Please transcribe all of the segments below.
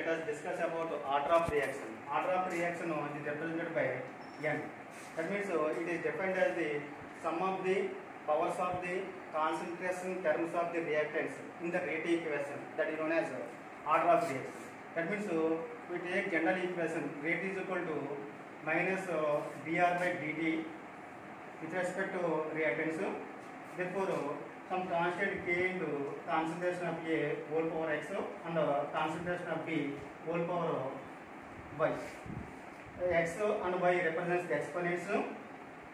let us discuss about order of reaction. Order of reaction is represented by n. That means it is defined as the sum of the powers of the concentration terms of the reactants in the rate equation, that is known as order of reaction. That means we take general equation, rate is equal to minus dr by dt with respect to reactants. Therefore some constant k into concentration of A whole power x and concentration of B whole power y. X and y represents the exponents.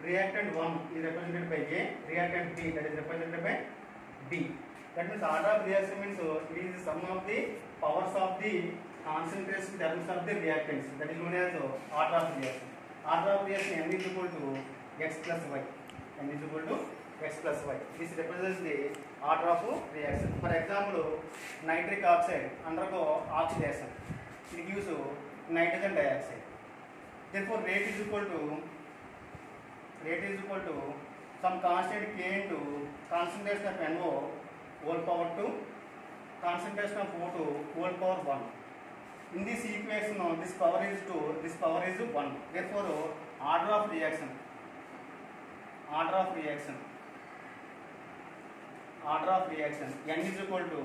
Reactant 1 is represented by A, reactant B that is represented by B. That means order of reaction means it is the sum of the powers of the concentration terms of the reactants, that is known as order of reaction. Order of reaction n is equal to x plus y. N is equal to x plus y. This represents the order of reaction. For example, nitric oxide undergo oxidation. It gives nitrogen dioxide. Therefore, rate is equal to some constant k into concentration of NO whole power 2, concentration of O2 whole power 1. In this equation, this power is 2, this power is 1. Therefore, order of reaction n is equal to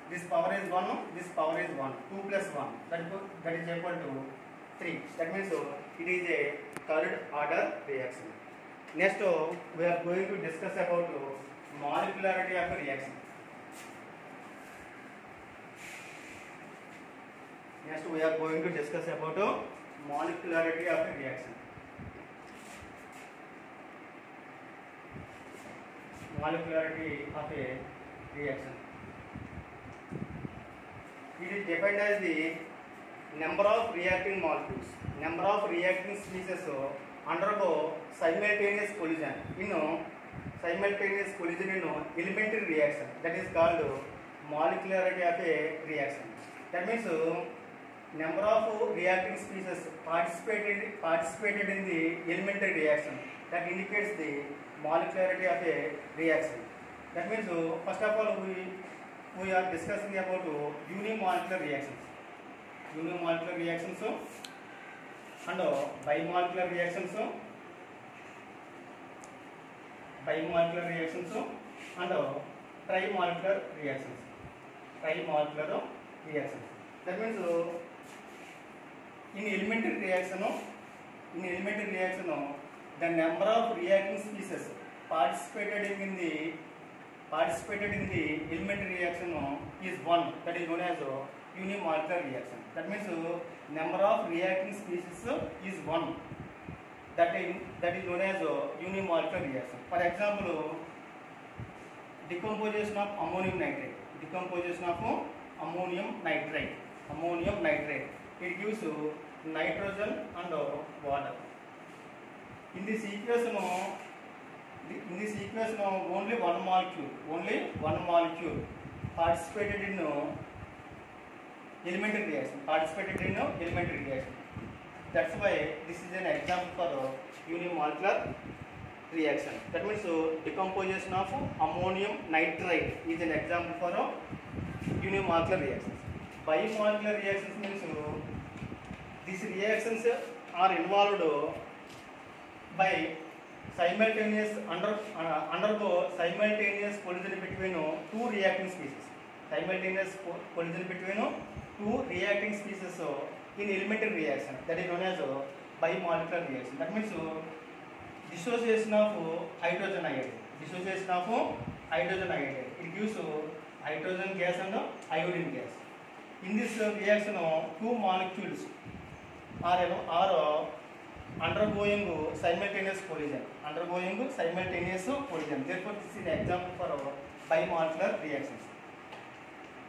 this power is 1, this power is 1, 2 plus 1, that is equal to 3. That means it is a third order reaction. Next we are going to discuss about molecularity of a reaction. Next we are going to discuss about molecularity of a reaction. Molecularity of a reaction. It is defined as the number of reacting molecules. Number of reacting species undergo simultaneous collision in elementary reaction. That is called molecularity of a reaction. That means number of reacting species participated in the elementary reaction. That indicates the molecularity of a reaction. That means first of all we are discussing about unimolecular reactions. Unimolecular reactions and bimolecular reactions and trimolecular reactions. That means in elementary reaction, the number of reacting species participated in the elementary reaction is 1. That is known as unimolecular reaction. That means number of reacting species is 1. That is known as unimolecular reaction. For example, decomposition of ammonium nitrate. Ammonium nitrate. It gives nitrogen and water. In this equation, only one molecule participated in elementary reaction. That's why this is an example for unimolecular reaction. That means decomposition of ammonium nitrate is an example for unimolecular reactions. Bimolecular reactions means these reactions are involved by undergo simultaneous collision between two reacting species. In elementary reaction, that is known as bimolecular reaction. That means dissociation of hydrogen iodide. It gives hydrogen gas and iodine gas. In this reaction, two molecules are undergoing simultaneous collision. Therefore, this is an example for bimolecular reactions.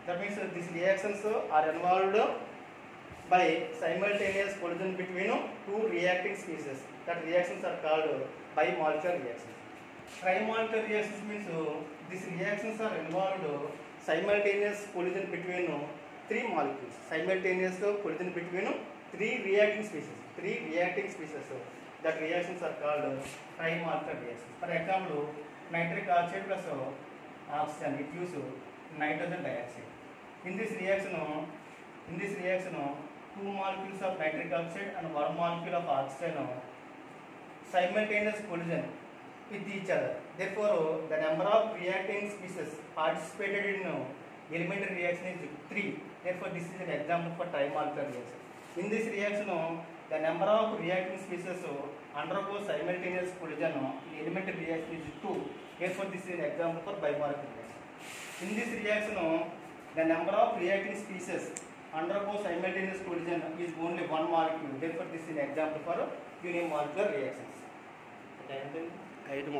That means these reactions are involved by simultaneous collision between two reacting species. That reactions are called bimolecular reactions. Trimolecular reactions means these reactions are involved simultaneous collision between three molecules. Simultaneous collision between three reacting species. That reactions are called trimolecular reactions. For example, nitric oxide plus oxygen, it gives nitrogen dioxide. In this reaction, In this reaction, 2 molecules of nitric oxide and 1 molecule of oxygen simultaneous collision with each other. Therefore, the number of reacting species participated in elementary reaction is 3. Therefore, this is an example for tri-molecular reaction. In this reaction, the number of reacting species undergo simultaneous collision in elementary reaction is 2. Therefore, this is an example for bimolecular reaction. In this reaction, the number of reacting species undergo simultaneous collision is only 1 molecule. Therefore, this is an example for unimolecular reactions. Okay, 5:30